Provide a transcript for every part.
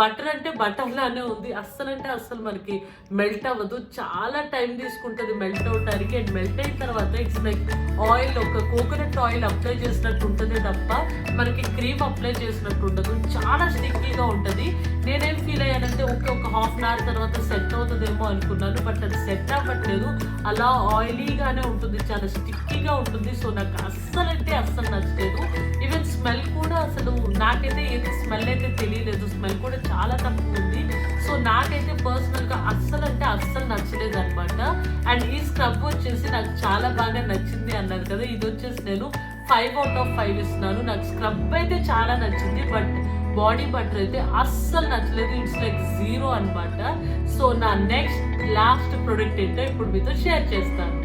Butter అంటే butter లానే ఉంది. అస్సలు అంటే అస్సలు మనకి మెల్ట్ అవ్వదు, చాలా టైం తీసుకుంటుంది మెల్ట్ అవడానికి. అండ్ మెల్ట్ అయిన తర్వాత ఇట్స్ లైక్ ఆయిల్, ఒక కోకోనట్ ఆయిల్ అప్లై చేసినట్టు ఉంటుంది తప్ప మనకి క్రీమ్ అప్లై చేసినట్టు ఉండదు. చాలా స్టిక్కీగా ఉంటుంది. నేనేం ఫీల్ అయ్యానంటే ఒక హాఫ్ అన్ అవర్ తర్వాత సెట్ అవుతుందేమో అనుకున్నాను, బట్ అది సెట్ అవ్వట్లేదు. అలా ఆయిలీగానే ఉంటుంది, చాలా స్టిక్కీగా ఉంటుంది. సో నాకు అస్సలు అంటే అస్సలు నచ్చలేదు. ఈవెన్ స్మెల్ కూడా అసలు నాకైతే ఏది స్మెల్ అయితే తెలియలేదు, స్మెల్ కూడా చాలా తక్కువ ఉంది. సో నాకైతే పర్సనల్గా అస్సలు అంటే అస్సలు నచ్చలేదు అనమాట. అండ్ ఈ స్క్రబ్ వచ్చేసి నాకు చాలా బాగా నచ్చింది అన్నారు కదా, ఇది వచ్చేసి నేను 5/5 ఇస్తున్నాను. నాకు స్క్రబ్ అయితే చాలా నచ్చింది, బట్ బాడీ బటర్ అయితే అస్సలు నచ్చలేదు. ఇట్స్ లైక్ 0 అనమాట. సో నా నెక్స్ట్ లాస్ట్ ప్రోడక్ట్ ఏంటో ఇప్పుడు మీతో షేర్ చేస్తాను.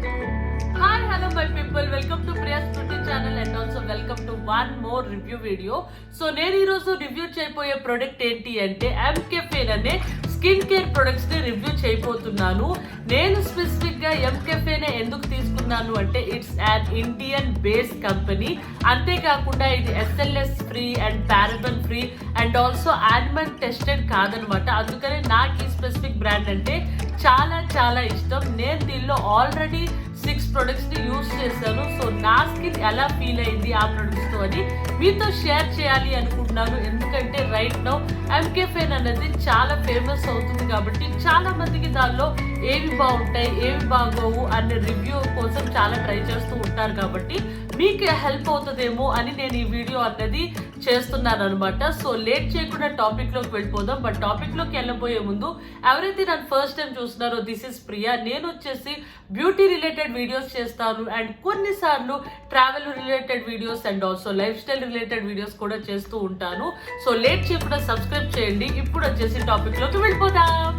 Hi hello my people, welcome to Priya's beauty channel and also welcome to one more review video. So నేను ఈరోజు రివ్యూ చేయబోయే ప్రోడక్ట్ ఏంటి అంటే MCaffeine అనే స్కిన్ కేర్ ప్రొడక్ట్స్ ని రివ్యూ చేయబోతున్నాను. నేను స్పెసిఫిక్ గా MCaffeine ఎందుకు తీసుకున్నాను అంటే it's an Indian based company. అంతేకాకుండా ఇది SLS free and paraben free and also animal tested కాదనమాట. అందుకనే నాకు ఈ స్పెసిఫిక్ బ్రాండ్ అంటే చాలా చాలా ఇష్టం. నేను దీనిలో ఆల్రెడీ 6 ప్రొడక్ట్స్ ని యూజ్ చేశాను. సో నా స్కిన్ ఎలా ఫీల్ అయింది ఆ ప్రొడక్ట్స్ తో అని మీతో షేర్ చేయాలి అనుకుంటున్నాను. ఎందుకంటే రైట్ నౌ MCaffeine అనేది చాలా ఫేమస్ అవుతుంది కాబట్టి చాలా మందికి దానిలో ఏవి బాగుంటాయి ఏవి బాగోవు అనే రివ్యూ కోసం చాలా ట్రై చేస్తూ ఉంటారు. కాబట్టి మీకు హెల్ప్ అవుతుందేమో అని నేను ఈ వీడియో అనేది చేస్తున్నాను అనమాట. సో లేట్ చేయకుండా టాపిక్ లోకి వెళ్ళిపోదాం. బట్ టాపిక్ లోకి వెళ్ళబోయే ముందు ఎవరైతే నన్ను ఫస్ట్ టైం చూస్తున్నారో, దిస్ ఇస్ ప్రియా. నేను వచ్చేసి బ్యూటీ రిలేటెడ్ వీడియోస్ చేస్తాను అండ్ కొన్నిసార్లు travel related videos and also life style related videos కూడా చేస్తూ ఉంటాను. సో లేట్ చేయకుండా సబ్స్క్రైబ్ చేయండి. ఇప్పుడు వచ్చేసి టాపిక్ లోకి వెళ్ళిపోదాం.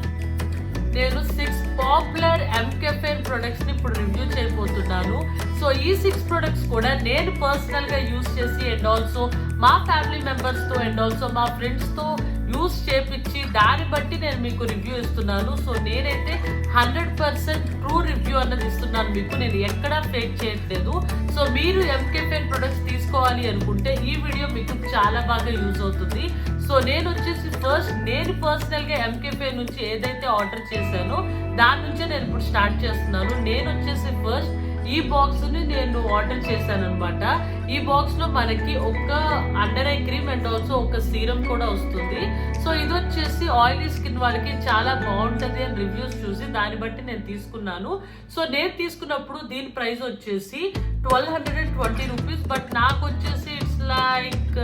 నేను 6 పాపులర్ MCaffeine ప్రొడక్ట్స్ ని ఇప్పుడు రివ్యూ చేయబోతున్నాను. సో ఈ 6 ప్రొడక్ట్స్ కూడా నేను పర్సనల్ గా యూజ్ చేసి అండ్ ఆల్సో మా ఫ్యామిలీ మెంబర్స్ తో అండ్ ఆల్సో మా ఫ్రెండ్స్ తో యూజ్ చేపించి దాన్ని బట్టి నేను మీకు రివ్యూ ఇస్తున్నాను. సో నేనైతే 100% ట్రూ రివ్యూ అన్నది ఇస్తున్నాను మీకు, నేను ఎక్కడా ఫేక్ చేయట్లేదు. సో మీరు MCaffeine ప్రొడక్ట్స్ తీసుకోవాలి అనుకుంటే ఈ వీడియో మీకు చాలా బాగా యూజ్ అవుతుంది. సో నేను వచ్చేసి నేను పర్సనల్ గా MCaffeine నుంచి ఏదైతే ఆర్డర్ చేశానో దాని నుంచే నేను ఇప్పుడు స్టార్ట్ చేస్తున్నాను. నేను వచ్చేసి ఫస్ట్ ఈ బాక్స్ ని నేను ఆర్డర్ చేశాను అనమాట. ఈ బాక్స్ లో మనకి ఒక under ice cream and also ఒక సీరం కూడా వస్తుంది. సో ఇది వచ్చేసి ఆయిలీ స్కిన్ వాళ్ళకి చాలా బాగుంటది అని రివ్యూస్ చూసి దాన్ని బట్టి నేను తీసుకున్నాను. సో నేను తీసుకున్నప్పుడు దీని ప్రైస్ వచ్చేసి 1220 రూపీస్, బట్ నాకు వచ్చేసి ఇట్స్ లైక్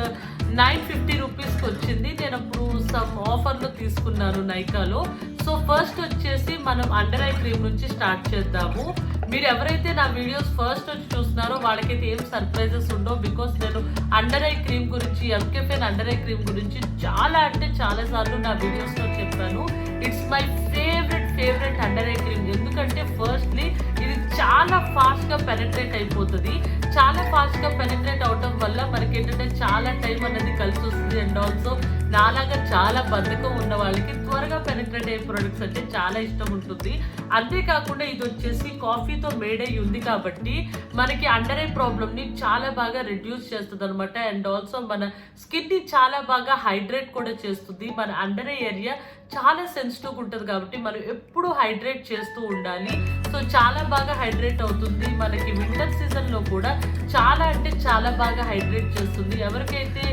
950 రూపీస్కి వచ్చింది. నేను అప్పుడు సమ్ ఆఫర్లో తీసుకున్నాను నైకాలో. సో ఫస్ట్ వచ్చేసి మనం అండర్ ఐ క్రీమ్ నుంచి స్టార్ట్ చేద్దాము. మీరు ఎవరైతే నా వీడియోస్ ఫస్ట్ వచ్చి చూస్తున్నారో వాళ్ళకైతే ఏం సర్ప్రైజెస్ ఉండవు. బికాస్ నేను అండర్ ఐ క్రీమ్ గురించి, MCaffeine అండర్ ఐ క్రీమ్ గురించి చాలా అంటే చాలా సార్లు నా వీడియోస్లో చెప్పాను. It's my favourite under ice cream. ఎందుకంటే ఫస్ట్లీ ఇది చాలా ఫాస్ట్గా పెనట్రేట్ అయిపోతుంది. చాలా ఫాస్ట్గా పెనట్రేట్ అవటం వల్ల మనకి ఏంటంటే చాలా టైం అనేది కలిసి వస్తుంది. అండ్ ఆల్సో నాలాగా చాలా బద్ధకం ఉన్న వాళ్ళకి త్వరగా పెనట్రేట్ అయ్యే ప్రొడక్ట్స్ అంటే చాలా ఇష్టం ఉంటుంది. అంతేకాకుండా ఇది వచ్చేసి కాఫీతో మేడ్ అయ్యి ఉంది కాబట్టి మనకి అండర్ ఐ ప్రాబ్లమ్ని చాలా బాగా రిడ్యూస్ చేస్తుంది అనమాట. అండ్ ఆల్సో మన స్కిన్ని చాలా బాగా హైడ్రేట్ కూడా చేస్తుంది. మన అండర్ ఐ ఏరియా చాలా సెన్సిటివ్గా ఉంటుంది కాబట్టి మనం ఎప్పుడు హైడ్రేట్ చేస్తూ ఉండాలి. సో చాలా బాగా హైడ్రేట్ అవుతుంది. మనకి వింటర్ సీజన్లో కూడా చాలా అంటే చాలా బాగా హైడ్రేట్ చేస్తుంది. ఎవరికైతే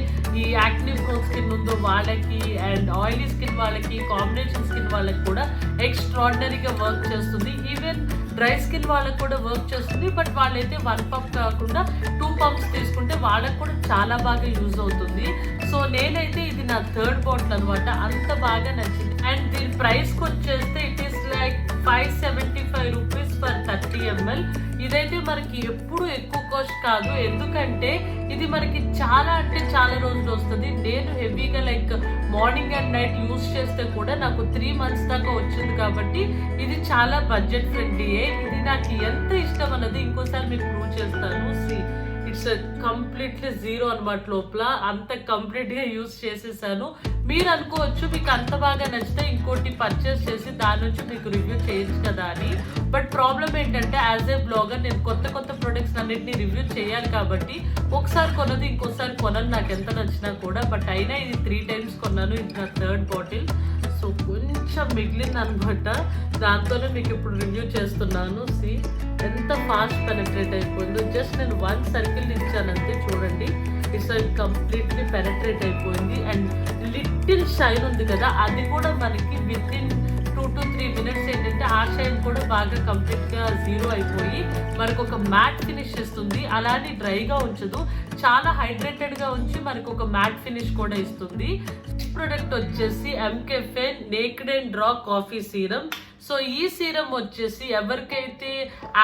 ఈ యాక్టివ్ ప్రోన్ స్కిన్ ఉందో వాళ్ళకి అండ్ ఆయిలీ స్కిన్ వాళ్ళకి, కాంబినేషన్ స్కిన్ వాళ్ళకి కూడా ఎక్స్ట్రాడినరీగా వర్క్ చేస్తుంది. ఈవెన్ డ్రై స్కిన్ వాళ్ళకి కూడా వర్క్ చేస్తుంది. బట్ వాళ్ళైతే 1 పంప్ కాకుండా 2 పంప్స్ తీసుకుంటే వాళ్ళకి కూడా చాలా బాగా యూజ్ అవుతుంది. సో నేనైతే ఇది నా 3rd బాటిల్ అనమాట. అంత బాగా నచ్చింది. అండ్ దీని ప్రైస్కి వచ్చేస్తే it is like 575 rupees for 30 ml. ఇదైతే మనకి ఎప్పుడు ఎక్కువ కాస్ట్ కాదు, ఎందుకంటే ఇది మనకి చాలా అంటే చాలా రోజులు వస్తుంది. నేను హెవీగా like morning and night use చేస్తే కూడా నాకు 3 months దాకా వచ్చింది. కాబట్టి ఇది చాలా బడ్జెట్ ఫ్రెండ్లీయే. ఇది నాకు ఎంత ఇష్టం అన్నది ఇంకోసారి మీకు ప్రూవ్ చేస్తాను. ఇట్స్ కంప్లీట్లీ 0 అనమాట. లోపల అంత కంప్లీట్గా యూజ్ చేసేసాను. మీరు అనుకోవచ్చు మీకు అంత బాగా నచ్చితే ఇంకోటి పర్చేస్ చేసి దాని నుంచి మీకు రివ్యూ చేయొచ్చు కదా అని. బట్ ప్రాబ్లం ఏంటంటే యాజ్ ఏ బ్లాగర్ నేను కొత్త కొత్త ప్రొడక్ట్స్ అన్నిటిని రివ్యూ చేయాలి కాబట్టి ఒకసారి కొన్నది ఇంకోసారి కొనను నాకు ఎంత నచ్చినా కూడా. బట్ అయినా ఇది 3 times కొన్నాను, ఇది నా 3rd బాటిల్. సో కొంచెం మిగిలింది అనమాట, దాంతోనే మీకు ఇప్పుడు రివ్యూ చేస్తున్నాను. సి ఎంత ఫాస్ట్ పెనట్రేట్ అయిపోయిందో. జస్ట్ నేను 1 circle ఇచ్చానంతే, చూడండి ఇట్స్ కంప్లీట్లీ పెనట్రేట్ అయిపోయింది. అండ్ లిటిల్ షైన్ ఉంది కదా, అది కూడా మనకి వితిన్ 2 to 3 minutes ఏంటంటే ఆ షైన్ కూడా బాగా కంప్లీట్గా జీరో అయిపోయి మనకు ఒక మ్యాట్ ఫినిష్ ఇస్తుంది. అలానే డ్రైగా ఉంచదు, చాలా హైడ్రేటెడ్గా ఉంచి మనకు ఒక మ్యాట్ ఫినిష్ కూడా ఇస్తుంది. ప్రోడక్ట్ వచ్చేసి MCaffeine naked and draw coffee serum. So ఈ సీరం వచ్చేసి ఎవరికైతే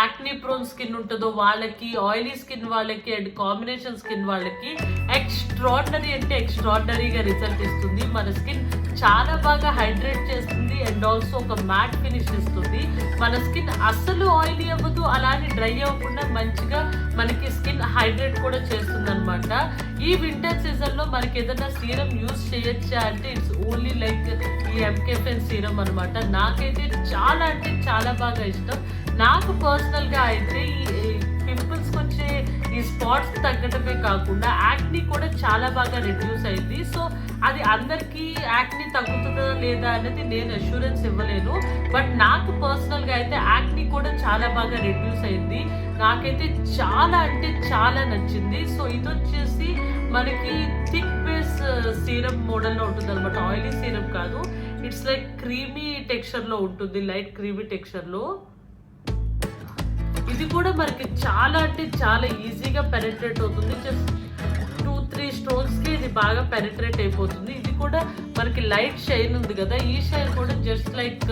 యాక్నీ ప్రోన్ స్కిన్ ఉంటుందో వాళ్ళకి, ఆయిలీ స్కిన్ వాళ్ళకి అండ్ కాంబినేషన్ స్కిన్ వాళ్ళకి ఎక్స్ట్రాడినరీ అంటే ఎక్స్ట్రాడినరీగా రిజల్ట్ ఇస్తుంది. మన స్కిన్ చాలా బాగా హైడ్రేట్ చేస్తుంది అండ్ ఆల్సో ఒక మ్యాట్ ఫినిష్ ఇస్తుంది. మన స్కిన్ అస్సలు ఆయిలీ అవ్వదు, అలానే డ్రై అవ్వకుండా మంచిగా మనకి స్కిన్ హైడ్రేట్ కూడా చేస్తుంది అనమాట. ఈ వింటర్ సీజన్ లో మనకి ఏదైనా సీరం యూజ్ చేయొచ్చా అంటే ఇట్స్ ఓన్లీ లైక్ ఈ MCaffeine సీరం అనమాట. నాకైతే చాలా అంటే చాలా బాగా ఇష్టం. నాకు పర్సనల్ గా అయితే ఈ పింపుల్స్ వచ్చే ఈ స్పాట్స్ తగ్గడమే కాకుండా యాక్నీ కూడా చాలా బాగా రిడ్యూస్ అయింది. సో అది అందరికీ యాక్నీ తగ్గుతుందా లేదా అనేది నేను అష్యూరెన్స్ ఇవ్వలేను. బట్ నాకు పర్సనల్గా అయితే యాక్నీ కూడా చాలా బాగా రిడ్యూస్ అయింది. నాకైతే చాలా అంటే చాలా నచ్చింది. సో ఇది వచ్చేసి మనకి థిక్ బేస్ సీరం మోడల్లో ఉంటుంది అనమాట, ఆయిలీ సీరం కాదు. ఇట్స్ లైక్ క్రీమీ టెక్స్చర్లో ఉంటుంది, లైట్ క్రీమీ టెక్స్చర్లో. ఇది కూడా మనకి చాలా అంటే చాలా ఈజీగా పెనట్రేట్ అవుతుంది. జస్ట్ 2-3 strokesకి ఇది బాగా పెనట్రేట్ అయిపోతుంది. ఇది కూడా మనకి లైట్ షైన్ ఉంది కదా, ఈ షైన్ కూడా జస్ట్ లైక్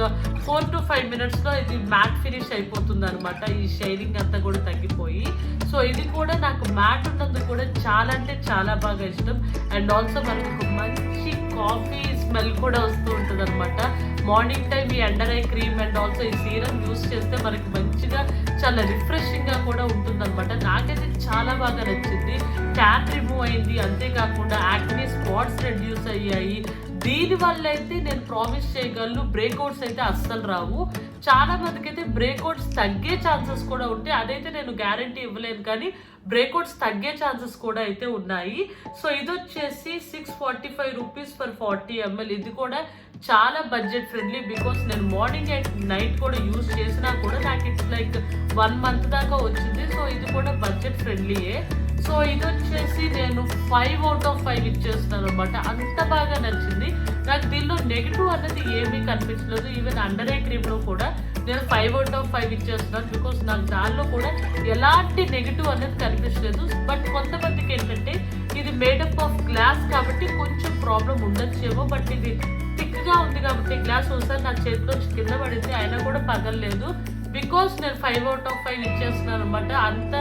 4 to 5 minutesలో ఇది మ్యాట్ ఫినిష్ అయిపోతుంది అనమాట. ఈ షైనింగ్ అంతా కూడా తగ్గిపోయి. సో ఇది కూడా నాకు మ్యాట్ ఉన్నందుకు కూడా చాలా అంటే చాలా బాగా ఇష్టం. అండ్ ఆల్సో మనకు ఒక మంచి కాఫీ స్మెల్ కూడా వస్తూ ఉంటుంది అనమాట. మార్నింగ్ టైం ఈ under ice cream and also ఈ సీరం యూస్ చేస్తే మనకి మంచిగా చాలా రిఫ్రెషింగ్గా కూడా ఉంటుంది అనమాట. నాకైతే చాలా బాగా నచ్చింది. ట్యాన్ రిమూవ్ అయింది, అంతేకాకుండా యాక్నీ స్పాట్స్ రెడ్యూస్ అయ్యాయి. దీనివల్ల అయితే నేను ప్రామిస్ చేయగలను బ్రేక్అవుట్స్ అయితే అస్సలు రావు. చాలా మందికి అయితే బ్రేక్అవుట్స్ తగ్గే ఛాన్సెస్ కూడా ఉంటాయి, అదైతే నేను గ్యారంటీ ఇవ్వలేను, కానీ బ్రేక్అవుట్స్ తగ్గే ఛాన్సెస్ కూడా అయితే ఉన్నాయి. సో ఇది వచ్చేసి 645 rupees for 40 ml. ఇది కూడా చాలా బడ్జెట్ ఫ్రెండ్లీ, బికాస్ నేను మార్నింగ్ అండ్ నైట్ కూడా యూజ్ చేసినా కూడా నాకు ఇట్స్ లైక్ 1 month దాకా వచ్చింది. సో ఇది కూడా బడ్జెట్ ఫ్రెండ్లీయే. సో ఇది వచ్చేసి నేను 5 out of 5 ఇచ్చేస్తున్నాను అనమాట. అంత బాగా నచ్చింది నాకు. దీనిలో నెగిటివ్ అనేది ఏమీ కనిపించలేదు. ఈవెన్ అండర్ ఐ క్రీమ్లో కూడా నేను 5 out of 5 ఇచ్చేస్తున్నాను, బికాస్ నాకు దానిలో కూడా ఎలాంటి నెగిటివ్ అనేది కనిపించలేదు. బట్ కొంతమందికి ఏంటంటే ఇది మేడప్ ఆఫ్ గ్లాస్ కాబట్టి కొంచెం ప్రాబ్లం ఉండొచ్చేమో. బట్ ఇది థిక్గా ఉంది కాబట్టి గ్లాస్ ఒకసారి నా చేతిలో కింద పడింది, అయినా కూడా పగలలేదు. బికాస్ నేను 5 out of 5 ఇచ్చేస్తున్నాను అనమాట. అంత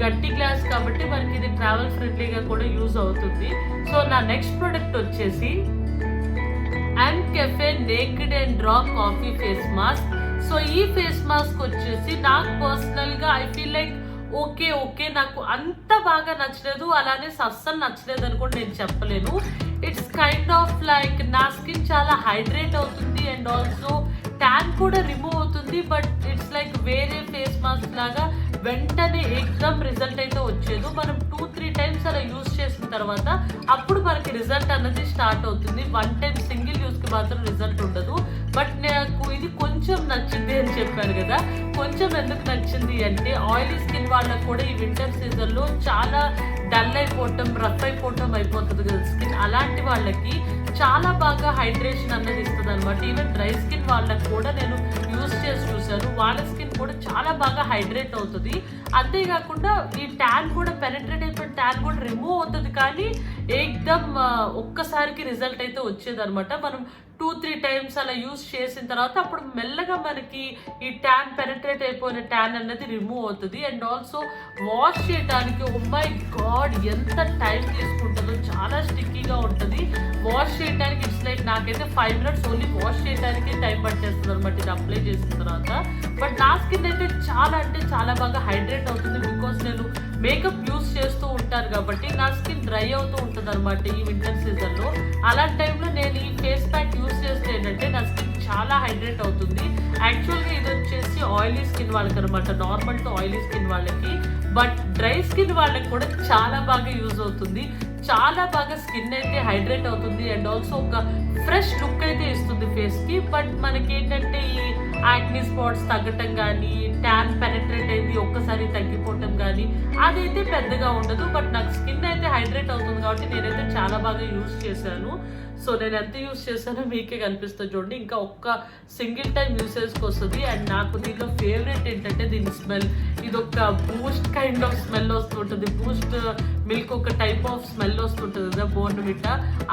గట్టి గ్లాస్ కాబట్టి మనకి ఇది ట్రావెల్ ఫ్రెండ్లీగా కూడా యూజ్ అవుతుంది. సో నా నెక్స్ట్ ప్రోడక్ట్ వచ్చేసి MCaffeine naked and draw coffee face mask. So ఈ ఫేస్ మాస్క్ వచ్చేసి నాకు పర్సనల్గా ఐ ఫీల్ లైక్ ఓకే నాకు అంత బాగా నచ్చలేదు, అలానే అస్సలు నచ్చలేదు అని కూడా నేను చెప్పలేను. ఇట్స్ కైండ్ ఆఫ్ లైక్ నా స్కిన్ చాలా హైడ్రేట్ అవుతుంది అండ్ ఆల్సో ట్యాన్ కూడా రిమూవ్ అవుతుంది. బట్ ఇట్స్ లైక్ వేరే ఫేస్ మాస్క్ లాగా వెంటనే ఎగ్జామ్ రిజల్ట్ అయితే వచ్చేది. మనం 2-3 times అలా యూజ్ చేసిన తర్వాత అప్పుడు మనకి రిజల్ట్ అన్నది స్టార్ట్ అవుతుంది. 1 time సింగిల్ యూస్కి మాత్రం రిజల్ట్ ఉండదు. బట్ నాకు ఇది కొంచెం నచ్చింది అని చెప్పాను కదా. కొంచెం ఎందుకు నచ్చింది అంటే ఆయిలీ స్కిన్ వాళ్ళకు కూడా ఈ వింటర్ సీజన్లో చాలా డల్ అయిపోవటం, రఫ్ అయిపోతుంది కదా స్కిన్. అలాంటి వాళ్ళకి చాలా బాగా హైడ్రేషన్ అన్నది ఇస్తుంది అనమాట. ఈవెన్ డ్రై స్కిన్ వాళ్ళకి కూడా నేను యూజ్ చేసి చూశాను, వాళ్ళ స్కిన్ కూడా చాలా బాగా హైడ్రేట్ అవుతుంది. అంతేకాకుండా ఈ ట్యాన్ కూడా పెనట్రేట్ అయిపోయిన ట్యాన్ కూడా రిమూవ్ అవుతుంది, కానీ ఏకదమ్ ఒక్కసారికి రిజల్ట్ అయితే వచ్చేది అనమాట. మనం 2-3 times అలా యూజ్ చేసిన తర్వాత అప్పుడు మెల్లగా మనకి ఈ ట్యాన్ పెనట్రేట్ అయిపోయిన ట్యాన్ అన్నది రిమూవ్ అవుతుంది. అండ్ ఆల్సో వాష్ చేయడానికి ఓ మై గాడ్ ఎంత టైం తీసుకుంటుంది అవ్వదు, చాలా స్టిక్కీగా ఉంటుంది. వాష్ చేయడానికి ఇట్స్ లైక్ నాకైతే 5 minutes ఓన్లీ వాష్ చేయడానికి టైం పట్టేస్తుంది అనమాట ఇది అప్లై చేసిన తర్వాత. బట్ నా స్కిన్ అయితే చాలా అంటే చాలా బాగా హైడ్రేట్ అవుతుంది. బికాస్ నేను మేకప్ యూస్ చేస్తూ ఉంటాను కాబట్టి నా స్కిన్ డ్రై అవుతూ ఉంటుంది అనమాట ఈ వింటర్ సీజన్లో. అలాంటి టైంలో నేను ఈ ఫేస్ ప్యాక్ యూస్ చేస్తే ఏంటంటే నా స్కిన్ చాలా హైడ్రేట్ అవుతుంది. యాక్చువల్గా ఇది వచ్చేసి ఆయిలీ స్కిన్ వాళ్ళకి అనమాట, నార్మల్ టు ఆయిలీ స్కిన్ వాళ్ళకి. బట్ డ్రై స్కిన్ వాళ్ళకి కూడా చాలా బాగా యూజ్ అవుతుంది. చాలా బాగా స్కిన్ అయితే హైడ్రేట్ అవుతుంది అండ్ ఆల్సో ఒక ఫ్రెష్ లుక్ అయితే ఇస్తుంది ఫేస్కి. బట్ మనకి ఏంటంటే ఈ యాక్నీ స్పాట్స్ తగ్గటం కానీ, ట్యాన్ పెనట్రేట్ అయింది ఒక్కసారి తగ్గిపోవటం కానీ అదైతే పెద్దగా ఉండదు. బట్ నాకు స్కిన్ అయితే హైడ్రేట్ అవుతుంది కాబట్టి నేనైతే చాలా బాగా యూజ్ చేశాను. సో నేను ఎంత యూజ్ చేశానో మీకే కనిపిస్తుంది చూడండి. ఇంకా ఒక్క సింగిల్ టైం యూసేజ్కి వస్తుంది. అండ్ నాకు దీనిలో ఫేవరెట్ ఏంటంటే దీని స్మెల్. ఇది ఒక బూస్ట్ కైండ్ ఆఫ్ స్మెల్ వస్తుంటుంది. బూస్ట్ మిల్క్ ఒక టైప్ ఆఫ్ స్మెల్ వస్తుంటుంది కదా, బోర్న్విటా,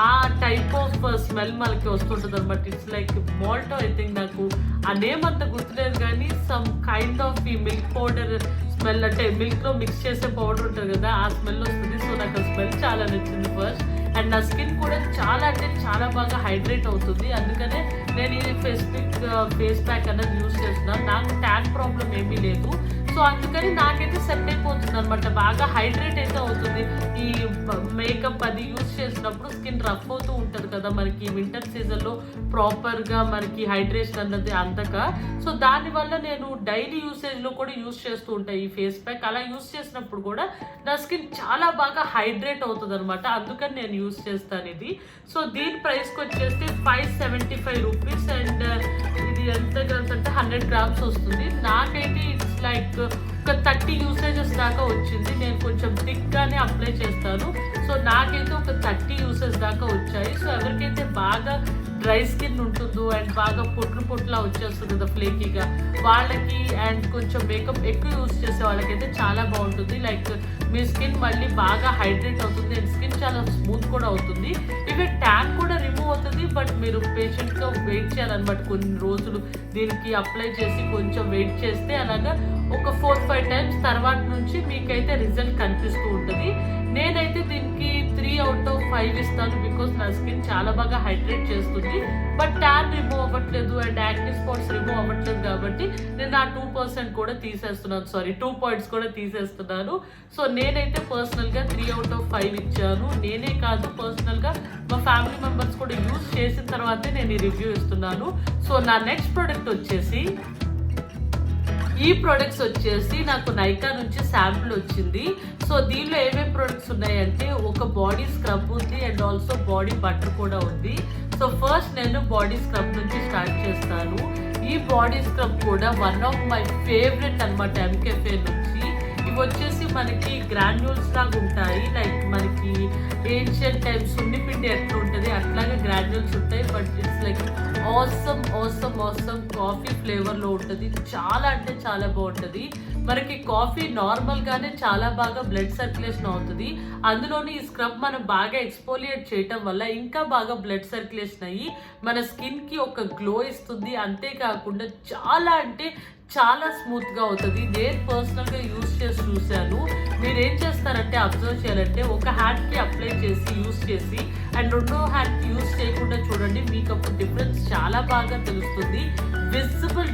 ఆ టైప్ ఆఫ్ స్మెల్ మనకి వస్తుంటుంది అనమాట. It's like malto, I think నాకు ఆ నేమ్ అంత గుర్తులేదు కానీ సమ్ కైండ్ ఆఫ్ ఈ మిల్క్ పౌడర్ స్మెల్, అంటే మిల్క్లో మిక్స్ చేసే పౌడర్ ఉంటుంది కదా ఆ స్మెల్ వస్తుంది. సో నాకు ఆ స్మెల్ చాలా నచ్చింది ఫస్ట్. అండ్ నా స్కిన్ కూడా చాలా అంటే చాలా బాగా హైడ్రేట్ అవుతుంది. అందుకనే నేను ఈ ఫేస్ ప్యాక్ అనేది యూజ్ చేస్తున్నాను. నాకు ట్యాన్ ప్రాబ్లం ఏమీ లేదు. సో అందుకని నాకైతే సెట్ అయిపోతుంది అనమాట, బాగా హైడ్రేట్ అయితే అవుతుంది. ఈ మేకప్ అది యూజ్ చేసినప్పుడు స్కిన్ రఫ్ అవుతూ ఉంటుంది కదా మనకి వింటర్ సీజన్లో ప్రాపర్గా మనకి హైడ్రేషన్ అన్నది అందక. సో దానివల్ల నేను డైలీ యూసేజ్లో కూడా యూజ్ చేస్తూ ఉంటాను ఈ ఫేస్ ప్యాక్. అలా యూజ్ చేసినప్పుడు కూడా నా స్కిన్ చాలా బాగా హైడ్రేట్ అవుతుంది అనమాట. అందుకని నేను యూజ్ చేస్తాను ఇది. సో దీని ప్రైస్కి వచ్చేసి 575 రూపీస్ అండ్ ఇది ఎంత గ్రామ్స్ అంటే 100 grams వస్తుంది. నాకైతే ఇట్స్ లైక్ ఒక 30 యూసేజెస్ దాకా వచ్చింది. నేను కొంచెం థిక్గానే అప్లై చేస్తాను. సో నాకైతే ఒక 30 యూసేజ్ దాకా వచ్చాయి. సో ఎవరికైతే బాగా డ్రై స్కిన్ ఉంటుందో అండ్ బాగా పొట్లా వచ్చేస్తుంది కదా ఫ్లేకీగా వాళ్ళకి, అండ్ కొంచెం మేకప్ ఎక్కువ యూజ్ చేసే వాళ్ళకైతే చాలా బాగుంటుంది. లైక్ మీ స్కిన్ మళ్ళీ బాగా హైడ్రేట్ అవుతుంది అండ్ స్కిన్ చాలా స్మూత్ కూడా అవుతుంది. ఇవి ట్యాన్ కూడా రిమూవ్ అవుతుంది. బట్ మీరు పేషెంట్గా వెయిట్ చేయాలన్నమాట కొన్ని రోజులు. దీనికి అప్లై చేసి కొంచెం వెయిట్ చేస్తే అలాగా ఒక 4-5 times తర్వాత నుంచి మీకైతే రిజల్ట్ కనిపిస్తూ ఉంటుంది. నేనైతే దీనికి 3 out of 5 ఇస్తాను. బికాస్ నా స్కిన్ చాలా బాగా హైడ్రేట్ చేస్తుంది. బట్ ట్యాన్ రిమూవ్ అవ్వట్లేదు అండ్ యాక్నీ స్పాట్స్ రిమూవ్ అవ్వట్లేదు కాబట్టి నేను ఆ 2% కూడా తీసేస్తున్నాను, 2 points కూడా తీసేస్తున్నాను. సో నేనైతే పర్సనల్గా 3 out of 5 ఇచ్చాను. నేనే కాదు, పర్సనల్గా మా ఫ్యామిలీ మెంబర్స్ కూడా యూజ్ చేసిన తర్వాతే నేను ఈ రివ్యూ ఇస్తున్నాను. సో నా నెక్స్ట్ ప్రోడక్ట్ వచ్చేసి ఈ ప్రొడక్ట్స్ వచ్చేసి నాకు నైకా నుంచి శాంపుల్ వచ్చింది. సో దీనిలో ఏమేమి ప్రొడక్ట్స్ ఉన్నాయంటే ఒక బాడీ స్క్రబ్ ఉంది అండ్ ఆల్సో బాడీ బటర్ కూడా ఉంది. సో ఫస్ట్ నేను బాడీ స్క్రబ్ నుంచి స్టార్ట్ చేస్తాను. ఈ బాడీ స్క్రబ్ కూడా వన్ ఆఫ్ మై ఫేవరెట్ అనమాట MCaffeine నుంచి. ఇవి వచ్చేసి మనకి గ్రాన్యూల్స్ లాగా ఉంటాయి. లైక్ మనకి ఏన్షియంట్ టైమ్స్ సున్నిపిండి ఎట్లా ఉంటుంది అట్లాగే గ్రాన్యూల్స్ ఉంటాయి. But it's like awesome coffee ఫ్లేవర్లో ఉంటుంది. చాలా అంటే చాలా బాగుంటుంది. మనకి కాఫీ నార్మల్గానే చాలా బాగా బ్లడ్ సర్క్యులేషన్ అవుతుంది. అందులోని ఈ స్క్రబ్ మనం బాగా ఎక్స్పోలియేట్ చేయటం వల్ల ఇంకా బాగా బ్లడ్ సర్క్యులేషన్ అయ్యి మన స్కిన్కి ఒక గ్లో ఇస్తుంది. అంతేకాకుండా చాలా అంటే చాలా స్మూత్గా అవుతుంది. నేను పర్సనల్గా యూజ్ చేసి చూశాను. మీరు ఏం చేస్తారంటే అబ్జర్వ్ చేయాలంటే ఒక హ్యాండ్కి అప్లై చేసి యూజ్ చేసి అండ్ రెండో హ్యాండ్కి యూజ్ చేయకుండా చూడండి, మీకు అప్పుడు డిఫరెన్స్ చాలా బాగా తెలుస్తుంది. విజిబుల్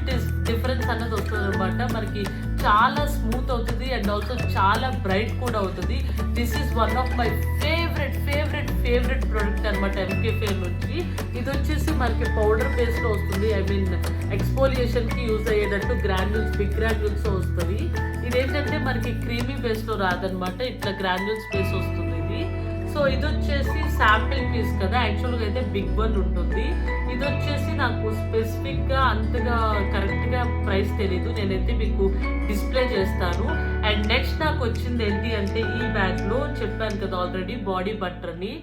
డిఫరెన్స్ అన్నది వస్తుంది అనమాట. మనకి చాలా స్మూత్ అవుతుంది అండ్ ఆల్సో చాలా బ్రైట్ కూడా అవుతుంది. This is one of my favourite product అనమాట MCaffeine నుంచి. ఇది వచ్చేసి మనకి పౌడర్ బేస్లో వస్తుంది. ఐ మీన్ ఎక్స్పోలియేషన్కి యూజ్ అయ్యేటట్టు గ్రాన్యూల్స్, బిగ్ గ్రాన్యూల్స్ వస్తుంది. ఇదేంటంటే మనకి క్రీమీ బేస్లో రాదనమాట, ఇట్లా గ్రాన్యూల్స్ బేస్ వస్తుంది ఇది. సో ఇది వచ్చేసి శాంపిల్ పీస్ కదా, యాక్చువల్గా అయితే బిగ్ వన్ ఉంటుంది. ఇది వచ్చేసి నాకు స్పెసిఫిక్గా అంతగా కరెక్ట్గా ప్రైస్ తెలీదు, నేనైతే మీకు డిస్ప్లే చేస్తాను. అండ్ నెక్స్ట్ నాకు వచ్చింది ఏంటి అంటే ఈ బ్యాగ్లో చెప్పాను కదా ఆల్రెడీ బాడీ బటర్ అని.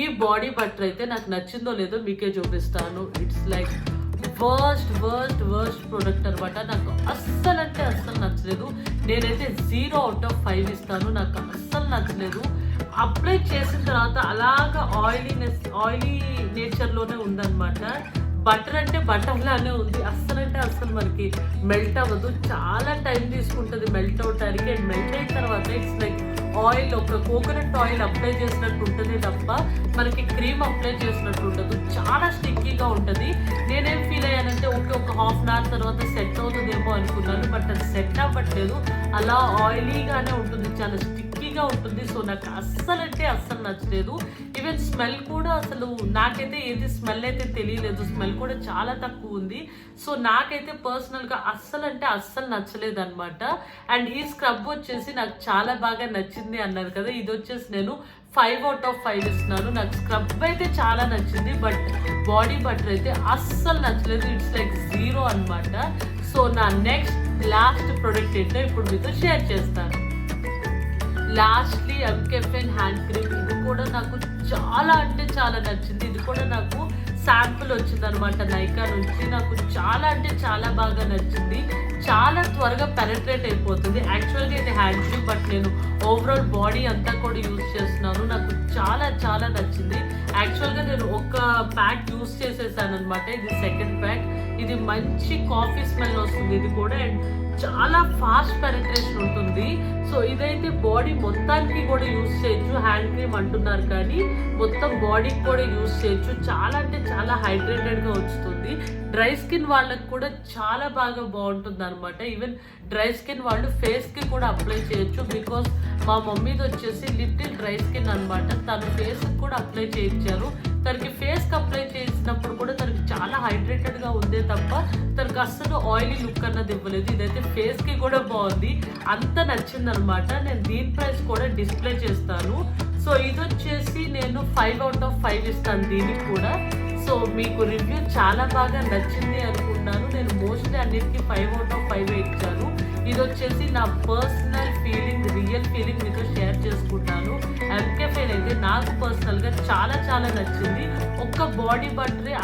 ఈ బాడీ బటర్ అయితే నాకు నచ్చిందో లేదో మీకే చూపిస్తాను. ఇట్స్ లైక్ వర్స్ట్ ప్రోడక్ట్ అనమాట. నాకు అస్సలు అంటే అస్సలు నచ్చలేదు. నేనైతే 0 out of 5 ఇస్తాను. నాకు అస్సలు నచ్చలేదు. అప్లై చేసిన తర్వాత అలాగా ఆయిలీ నేచర్లోనే ఉందన్నమాట. బటర్ అంటే బటర్ లానే ఉంది. అస్సలంటే అస్సలు మనకి మెల్ట్ అవ్వదు, చాలా టైం తీసుకుంటుంది మెల్ట్ అవటానికి. అండ్ మెల్ట్ అయిన తర్వాత ఇట్స్ లైక్ ఆయిల్, ఒక కోకోనట్ ఆయిల్ అప్లై చేసినట్టు ఉంటుంది తప్ప మనకి క్రీమ్ అప్లై చేసినట్టు ఉండదు. చాలా స్టిక్కీగా ఉంటుంది. నేనేం ఫీల్ అయ్యానంటే ఒక హాఫ్ అన్ అవర్ తర్వాత సెట్ అవుతుందేమో అనుకున్నాను, బట్ అది సెట్ అవ్వట్లేదు. అలా ఆయిలీగానే ఉంటుంది, చాలా స్టిక్కీగా ఉంటుంది. సో నాకు అస్సలంటే అస్సలు నచ్చలేదు. ఈవెన్ స్మెల్ కూడా అసలు నాకైతే ఏది స్మెల్ అయితే తెలియలేదు, స్మెల్ కూడా చాలా తక్కువ ఉంది. సో నాకైతే పర్సనల్గా అస్సలంటే అస్సలు నచ్చలేదు అనమాట. అండ్ ఈ స్క్రబ్ వచ్చేసి నాకు చాలా బాగా నచ్చింది అన్నారు కదా, ఇది వచ్చేసి నేను 5 out of 5 ఇస్తున్నాను. నాకు స్క్రబ్ అయితే చాలా నచ్చింది, బట్ బాడీ బటర్ అయితే అస్సలు నచ్చలేదు. ఇట్స్ లైక్ 0 అనమాట. సో నా నెక్స్ట్ లాస్ట్ ప్రోడక్ట్ ఏంటో ఇప్పుడు మీతో షేర్ చేస్తాను. Lastly MCaffeine hand cream. ఇది కూడా నాకు చాలా అంటే చాలా నచ్చింది. ఇది కూడా నాకు శాంపుల్ వచ్చింది అనమాట నైకా నుంచి. నాకు చాలా అంటే చాలా బాగా నచ్చింది. చాలా త్వరగా పెనట్రేట్ అయిపోతుంది. యాక్చువల్గా ఇది హ్యాండ్ క్రీమ్, బట్ నేను ఓవరాల్ బాడీ అంతా కూడా యూజ్ చేస్తున్నాను. నాకు చాలా చాలా నచ్చింది. యాక్చువల్గా నేను ఒక ప్యాక్ యూజ్ చేసేసాను అనమాట. ఇది సెకండ్ ప్యాక్. ఇది మంచి కాఫీ స్మెల్ వస్తుంది. ఇది కూడా అండ్ చాలా ఫాస్ట్ పెనట్రేషన్ ఉంటుంది. సో ఇదైతే బాడీ మొత్తానికి కూడా యూజ్ చేయొచ్చు. హ్యాండ్ క్రీమ్ అంటున్నారు కానీ మొత్తం బాడీకి కూడా యూజ్ చేయొచ్చు. చాలా అంటే చాలా హైడ్రేటెడ్గా ఉంచుతుంది. డ్రై స్కిన్ వాళ్ళకి కూడా చాలా బాగా బాగుంటుంది అనమాట. ఈవెన్ డ్రై స్కిన్ వాళ్ళు ఫేస్కి కూడా అప్లై చేయొచ్చు. బికాస్ మా మమ్మీది వచ్చేసి లిటిల్ డ్రై స్కిన్ అనమాట. తను ఫేస్కి కూడా అప్లై చేయించారు. తనకి ఫేస్కి అప్లై చేసినప్పుడు కూడా తనకి చాలా హైడ్రేటెడ్గా ఉందే తప్ప తనకు అస్సలు ఆయిలీ లుక్ అన్నది ఇవ్వలేదు. ఇదైతే ఫేస్కి కూడా బాగుంది, అంత నచ్చింది అనమాట. నేను దీని ప్రైస్ కూడా డిస్ప్లే చేస్తాను. సో ఇది వచ్చేసి నేను 5 out of 5 ఇస్తాను దీనికి కూడా. సో మీకు రివ్యూ చాలా బాగా నచ్చింది అనుకుంటున్నాను. నేను మోస్ట్లీ అన్నిటికీ 5 out of 5 ఇచ్చాను. ఇది వచ్చేసి నా పర్సనల్ ఫీలింగ్, రియల్ ఫీలింగ్ మీతో షేర్ చేసుకుంటాను. MCaffeine అయితే నాకు పర్సనల్గా చాలా చాలా నచ్చింది. ఒక్క బాడీ బటరే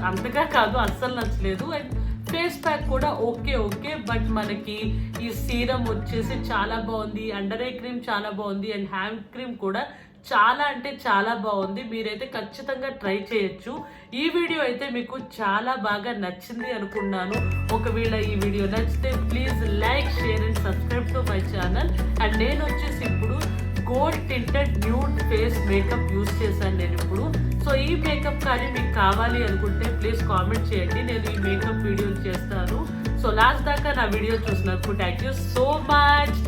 అంతగా కాదు, అస్సలు నచ్చలేదు. అండ్ ఫేస్ ప్యాక్ కూడా ఓకే, బట్ మనకి ఈ సీరం వచ్చేసి చాలా బాగుంది. అండర్ ఐ క్రీమ్ చాలా బాగుంది. అండ్ హ్యాండ్ క్రీమ్ కూడా చాలా అంటే చాలా బాగుంది. మీరైతే ఖచ్చితంగా ట్రై చేయొచ్చు. ఈ వీడియో అయితే మీకు చాలా బాగా నచ్చింది అనుకున్నాను. ఒకవేళ ఈ వీడియో నచ్చితే please like, share and subscribe to my channel. And నేను వచ్చేసి ఇప్పుడు gold tinted nude face makeup use చేశాను నేను ఇప్పుడు. సో ఈ మేకప్ కానీ మీకు కావాలి అనుకుంటే ప్లీజ్ కామెంట్ చేయండి, నేను ఈ మేకప్ వీడియో చేస్తాను. సో లాస్ట్ దాకా నా వీడియో చూసినందుకు థ్యాంక్ యూ సో మచ్.